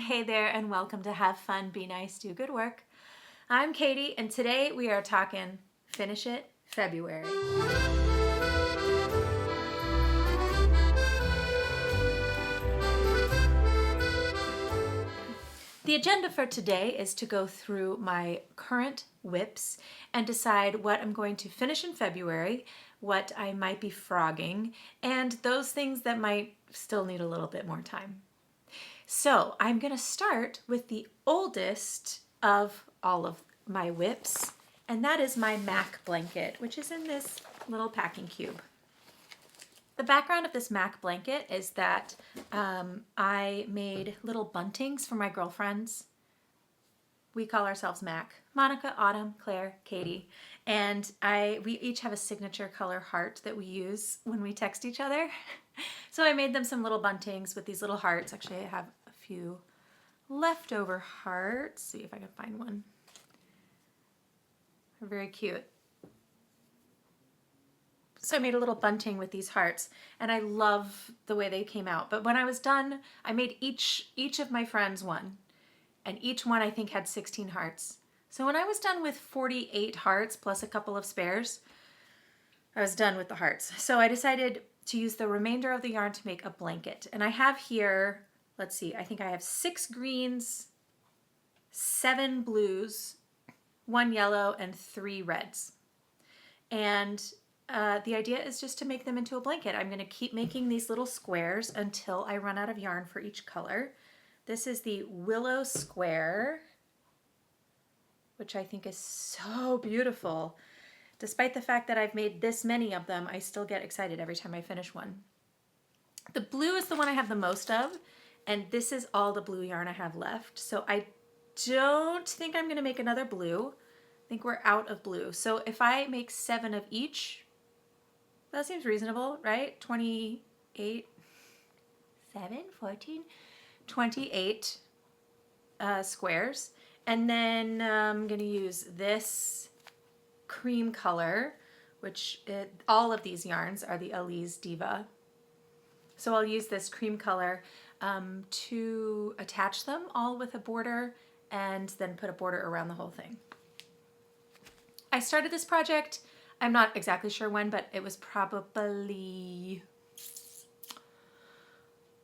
Hey there, and welcome to Have Fun, Be Nice, Do Good Work. I'm Katie, and today we are talking Finish It February. The agenda for today is to go through my current WIPs and decide what I'm going to finish in February, what I might be frogging, and those things that might still need a little bit more time. So I'm going to start with the oldest of all of my WIPs, and that is my MAC blanket, which is in this little packing cube. The background of this MAC blanket is that I made little buntings for my girlfriends. We call ourselves MAC. Monica, Autumn, Claire, Katie. And we each have a signature color heart that we use when we text each other. So I made them some little buntings with these little hearts. Actually, I have a few leftover hearts. See if I can find one. They're very cute. So I made a little bunting with these hearts, and I love the way they came out. But when I was done, I made each of my friends one, and each one I think had 16 hearts. So when I was done with 48 hearts plus a couple of spares, I was done with the hearts. So I decided to use the remainder of the yarn to make a blanket. And I have here, let's see, I think I have 6 greens, 7 blues, 1 yellow, and 3 reds. And the idea is just to make them into a blanket. I'm going to keep making these little squares until I run out of yarn for each color. This is the Willow square, which I think is so beautiful. Despite the fact that I've made this many of them, I still get excited every time I finish one. The blue is the one I have the most of, and this is all the blue yarn I have left. So I don't think I'm going to make another blue. I think we're out of blue. So if I make 7 of each, that seems reasonable, right? 28, 7, 14, 28 squares. And then I'm going to use this cream color, which all of these yarns are the Alize Diva. So I'll use this cream color to attach them all with a border and then put a border around the whole thing. I started this project, I'm not exactly sure when, but it was probably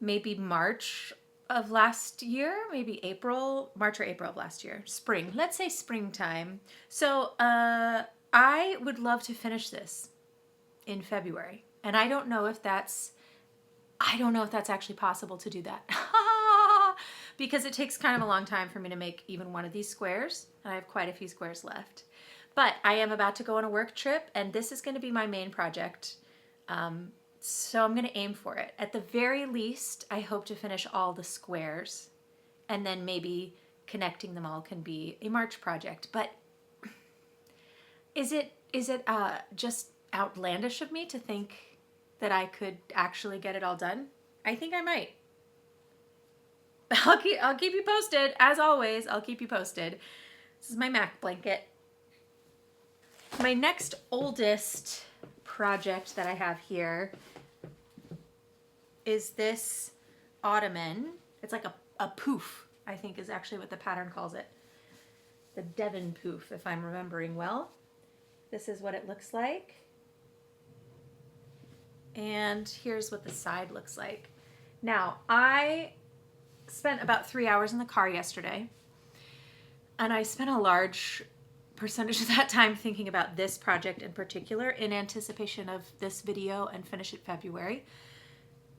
maybe March of last year, maybe March or April of last year, spring, let's say springtime. So I would love to finish this in February. And I don't know if that's actually possible to do that. Because it takes kind of a long time for me to make even one of these squares. And I have quite a few squares left. But I am about to go on a work trip, and this is going to be my main project. So I'm going to aim for it. At the very least, I hope to finish all the squares, and then maybe connecting them all can be a March project. But is it just outlandish of me to think that I could actually get it all done? I think I might. I'll keep you posted. As always, I'll keep you posted. This is my MAC blanket. My next oldest project that I have here is this ottoman. It's like a poof, I think is actually what the pattern calls it. The Devon Pouf, if I'm remembering well. This is what it looks like. And here's what the side looks like. Now, I spent about 3 hours in the car yesterday, and I spent a large percentage of that time thinking about this project in particular in anticipation of this video and Finish It February.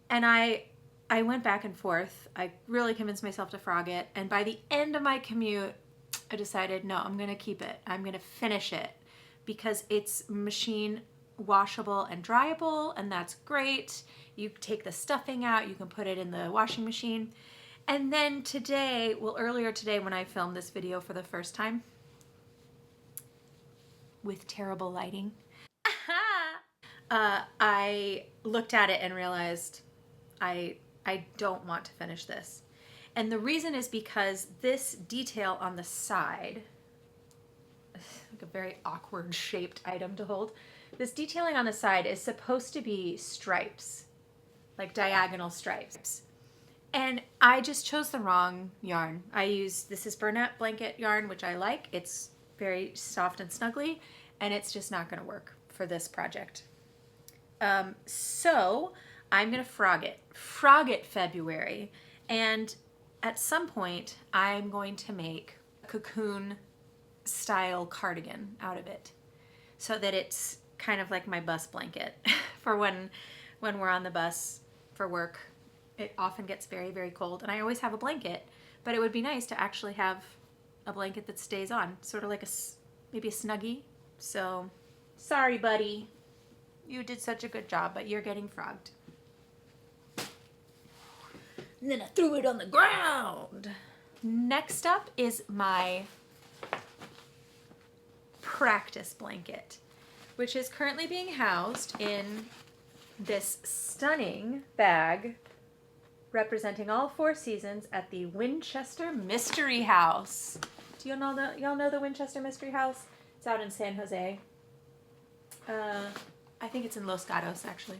And I went back and forth. I really convinced myself to frog it. And by the end of my commute, I decided, no, I'm going to keep it. I'm going to finish it because it's machine washable and dryable, and that's great. You take the stuffing out, you can put it in the washing machine. And then today, well, earlier today when I filmed this video for the first time, with terrible lighting, I looked at it and realized I don't want to finish this. And the reason is because this detail on the side, like a very awkward shaped item to hold, this detailing on the side is supposed to be stripes, like diagonal stripes. And I just chose the wrong yarn. This is Bernat blanket yarn, which I like. It's very soft and snuggly, and it's just not gonna work for this project. So I'm gonna frog it February. And at some point, I'm going to make a cocoon style cardigan out of it so that it's kind of like my bus blanket for when we're on the bus for work. It often gets very, very cold, and I always have a blanket, but it would be nice to actually have a blanket that stays on, sort of like maybe a Snuggie. So, sorry, buddy. You did such a good job, but you're getting frogged. And then I threw it on the ground. Next up is my practice blanket, which is currently being housed in this stunning bag representing all 4 seasons at the Winchester Mystery House. Do y'all know the Winchester Mystery House? It's out in San Jose. I think it's in Los Gatos, actually.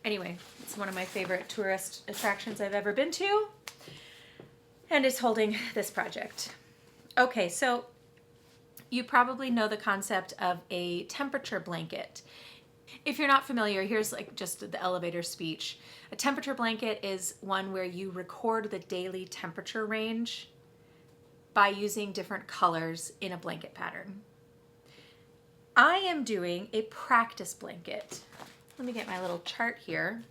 Anyway, it's one of my favorite tourist attractions I've ever been to, and it's holding this project. Okay, so you probably know the concept of a temperature blanket. If you're not familiar, here's like just the elevator speech. A temperature blanket is one where you record the daily temperature range by using different colors in a blanket pattern. I am doing a practice blanket. Let me get my little chart here.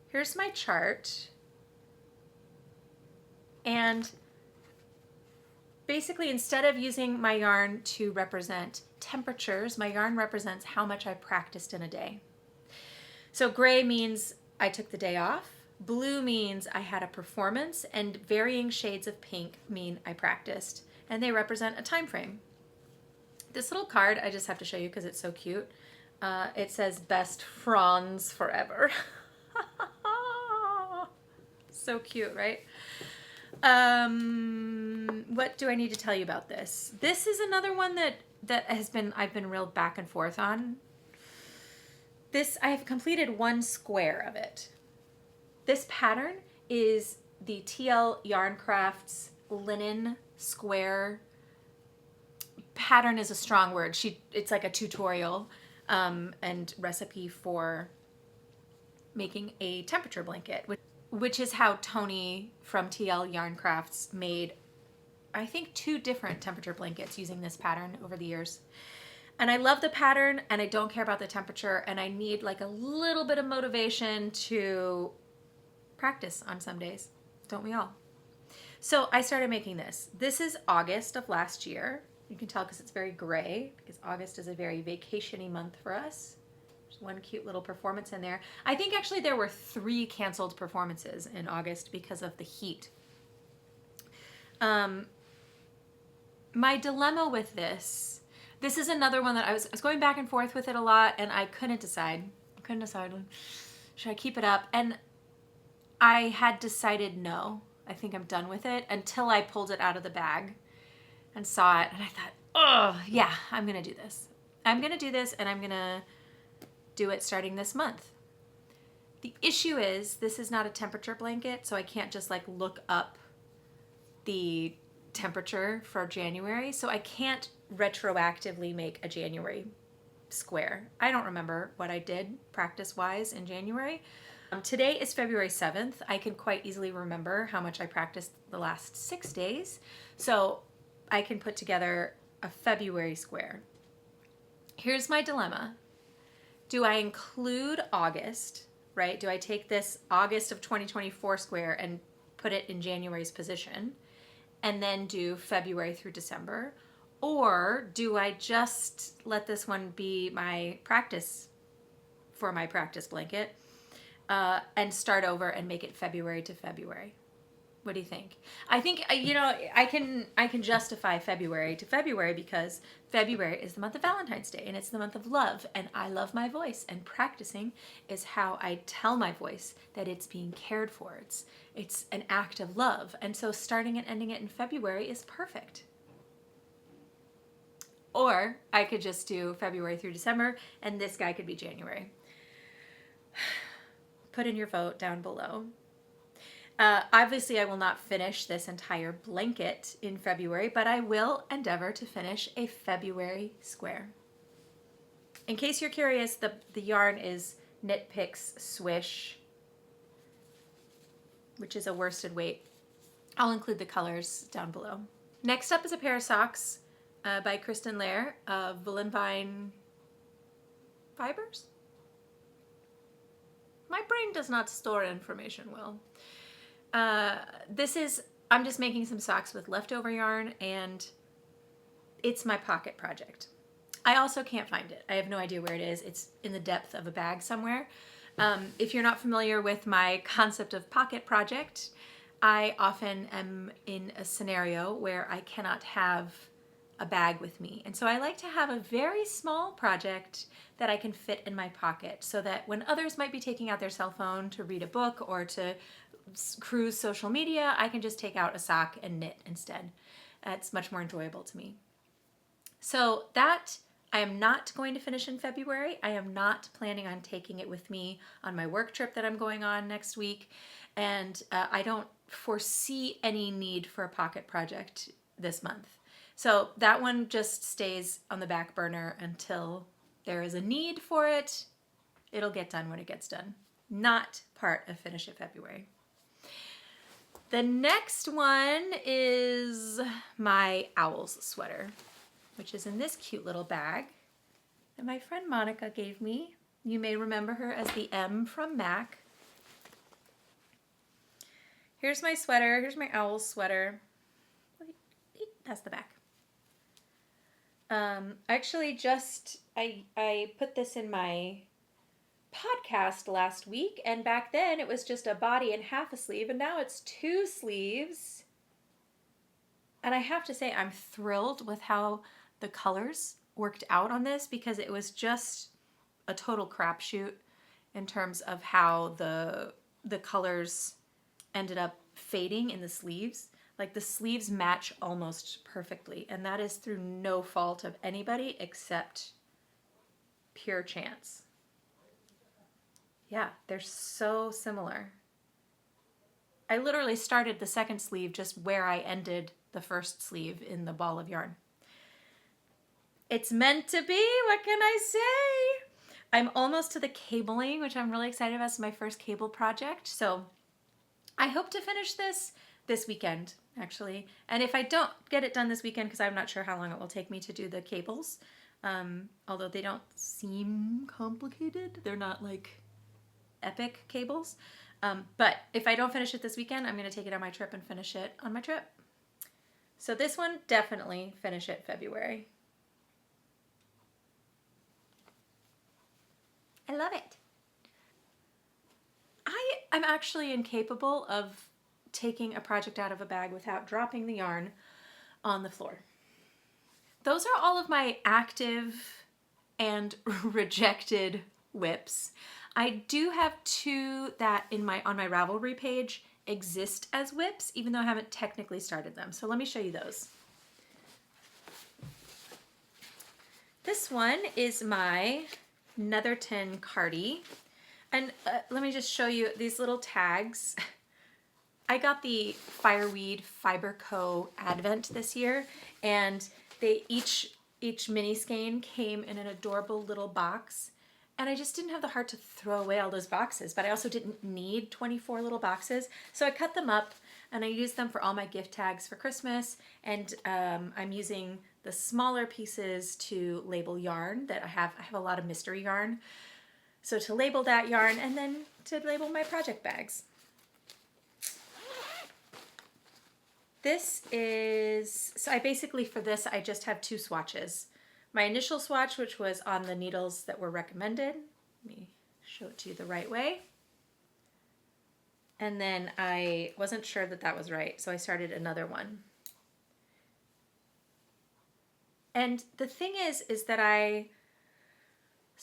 Here's my chart. And basically, instead of using my yarn to represent temperatures, my yarn represents how much I practiced in a day. So gray means I took the day off, blue means I had a performance, and varying shades of pink mean I practiced, and they represent a time frame. This little card, I just have to show you because it's so cute. It says, "Best Franz forever." So cute, right? What do I need to tell you about this? This is another one that I've been real back and forth on. I have completed 1 square of it. This pattern is the TL Yarn Crafts linen square. Pattern is a strong word. It's like a tutorial and recipe for making a temperature blanket, which is how Tony from TL Yarn Crafts made, I think, 2 different temperature blankets using this pattern over the years. And I love the pattern, and I don't care about the temperature, and I need like a little bit of motivation to practice on some days. Don't we all? So I started making this. This is August of last year. You can tell because it's very gray, because August is a very vacation-y month for us. There's 1 cute little performance in there. I think actually there were 3 canceled performances in August because of the heat. My dilemma with this is another one that I was going back and forth with it a lot, and I couldn't decide. Should I keep it up? And I had decided no. I think I'm done with it, until I pulled it out of the bag and saw it, and I thought, oh yeah, I'm gonna do this. I'm gonna do this, and I'm gonna do it starting this month. The issue is this is not a temperature blanket, so I can't just like look up the temperature for January, so I can't retroactively make a January square. I don't remember what I did practice-wise in January. Today is February 7th. I can quite easily remember how much I practiced the last 6 days, so I can put together a February square. Here's my dilemma. Do I include August, right? Do I take this August of 2024 square and put it in January's position, and then do February through December? Or do I just let this one be my practice for my practice blanket and start over and make it February to February? What do you think? I think, I can justify February to February because February is the month of Valentine's Day, and it's the month of love, and I love my voice, and practicing is how I tell my voice that it's being cared for. It's an act of love, and so starting and ending it in February is perfect. Or I could just do February through December, and this guy could be January. Put in your vote down below. Obviously, I will not finish this entire blanket in February, but I will endeavor to finish a February square. In case you're curious, the yarn is Knit Picks Swish, which is a worsted weight. I'll include the colors down below. Next up is a pair of socks by Kristin Lehrer of Vine Fibers. My brain does not store information well. I'm just making some socks with leftover yarn, and it's my pocket project. I also can't find it. I have no idea where it is. It's in the depth of a bag somewhere. If you're not familiar with my concept of pocket project, I often am in a scenario where I cannot have a bag with me. And so I like to have a very small project that I can fit in my pocket, so that when others might be taking out their cell phone to read a book or to cruise social media, I can just take out a sock and knit instead. It's much more enjoyable to me. So that I am not going to finish in February. I am not planning on taking it with me on my work trip that I'm going on next week. And I don't foresee any need for a pocket project this month. So that one just stays on the back burner until there is a need for it. It'll get done when it gets done. Not part of Finish It February. The next one is my Owls sweater, which is in this cute little bag that my friend Monica gave me. You may remember her as the M from MAC. Here's my sweater. Here's my owl sweater. That's the back. Actually, I put this in my podcast last week, and back then it was just a body and half a sleeve, and now it's 2 sleeves. And I have to say, I'm thrilled with how the colors worked out on this, because it was just a total crapshoot in terms of how the colors ended up fading in the sleeves. Like, the sleeves match almost perfectly, and that is through no fault of anybody except pure chance. Yeah, they're so similar. I literally started the second sleeve just where I ended the first sleeve in the ball of yarn. It's meant to be, what can I say? I'm almost to the cabling, which I'm really excited about. It's my first cable project, so I hope to finish this weekend, actually. And if I don't get it done this weekend, because I'm not sure how long it will take me to do the cables, although they don't seem complicated, they're not like epic cables. But if I don't finish it this weekend, I'm going to take it on my trip and finish it on my trip. So this one, definitely finish it February. I love it. I'm actually incapable of taking a project out of a bag without dropping the yarn on the floor. Those are all of my active and rejected WIPs. I do have 2 that on my Ravelry page exist as WIPs, even though I haven't technically started them. So let me show you those. This one is my Netherton Cardigan. And let me just show you these little tags. I got the Fireweed Fiber Co. Advent this year, and they each mini skein came in an adorable little box. And I just didn't have the heart to throw away all those boxes, but I also didn't need 24 little boxes. So I cut them up and I used them for all my gift tags for Christmas. And I'm using the smaller pieces to label yarn that I have a lot of mystery yarn. So to label that yarn, and then to label my project bags. This is, so I basically, for this, I just have 2 swatches. My initial swatch, which was on the needles that were recommended. Let me show it to you the right way. And then I wasn't sure that that was right, so I started another one. And the thing is that I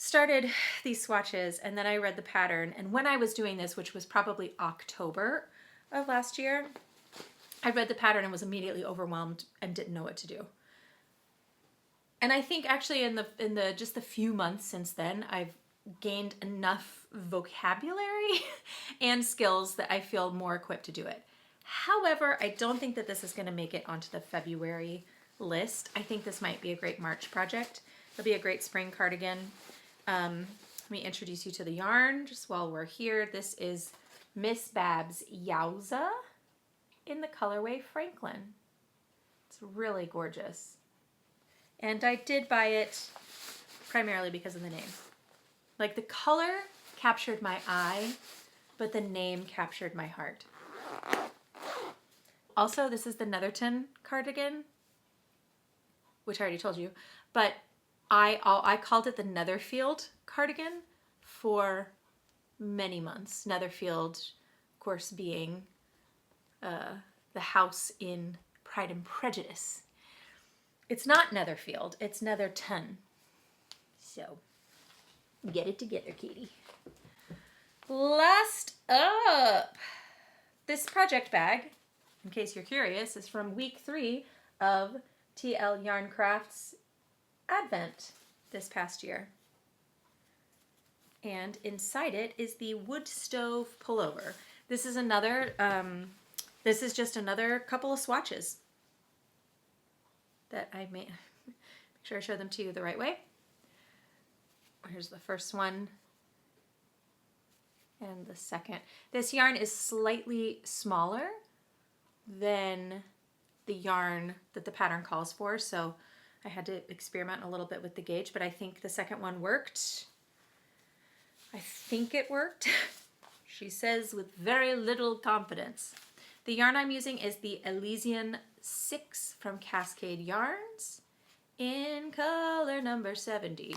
started these swatches, and then I read the pattern, and when I was doing this, which was probably October of last year, I read the pattern and was immediately overwhelmed and didn't know what to do. And I think actually in the just the few months since then, I've gained enough vocabulary and skills that I feel more equipped to do it. However, I don't think that this is going to make it onto the February list. I think this might be a great March project. It'll be a great spring cardigan. Let me introduce you to the yarn just while we're here. This is Miss Babs Yowza in the colorway Franklin. It's really gorgeous. And I did buy it primarily because of the name. Like, the color captured my eye, but the name captured my heart. Also, this is the Netherton Cardigan, which I already told you, but I called it the Netherfield Cardigan for many months. Netherfield, of course, being the house in Pride and Prejudice. It's not Netherfield, it's Netherton. So, get it together, Katie. Last up, this project bag, in case you're curious, is from week 3 of TL Yarn Crafts Advent this past year. And inside it is the Woodstove Pullover. This is another, this is just another couple of swatches that I made. Make sure I show them to you the right way. Here's the first one and the second. This yarn is slightly smaller than the yarn that the pattern calls for, so I had to experiment a little bit with the gauge, but I think the second one worked. I think it worked. She says with very little confidence. The yarn I'm using is the Elysian 6 from Cascade Yarns in color number 70.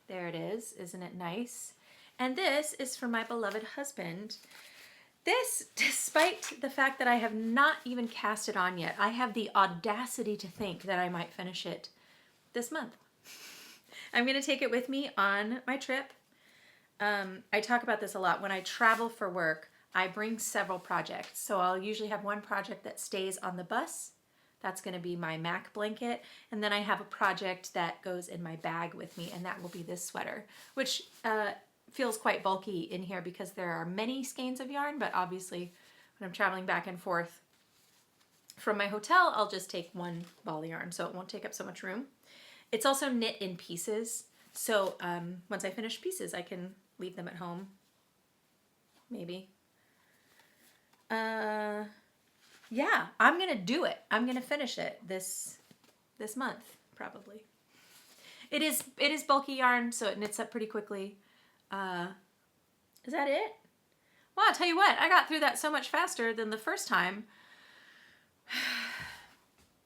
There it is. Isn't it nice? And this is for my beloved husband. This, despite the fact that I have not even cast it on yet, I have the audacity to think that I might finish it this month. I'm going to take it with me on my trip. I talk about this a lot. When I travel for work, I bring several projects. So I'll usually have one project that stays on the bus. That's going to be my Mac blanket. And then I have a project that goes in my bag with me, and that will be this sweater, which feels quite bulky in here because there are many skeins of yarn, but obviously when I'm traveling back and forth from my hotel, I'll just take one ball of yarn, so it won't take up so much room. It's also knit in pieces, so once I finish pieces, I can leave them at home, maybe. Yeah, I'm gonna do it. I'm gonna finish it this month, probably. It is bulky yarn, so it knits up pretty quickly. Is that it? Well, I'll tell you what, I got through that so much faster than the first time.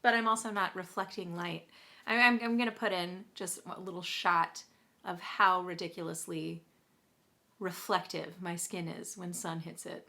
But I'm also not reflecting light. I'm gonna put in just a little shot of how ridiculously reflective my skin is when sun hits it.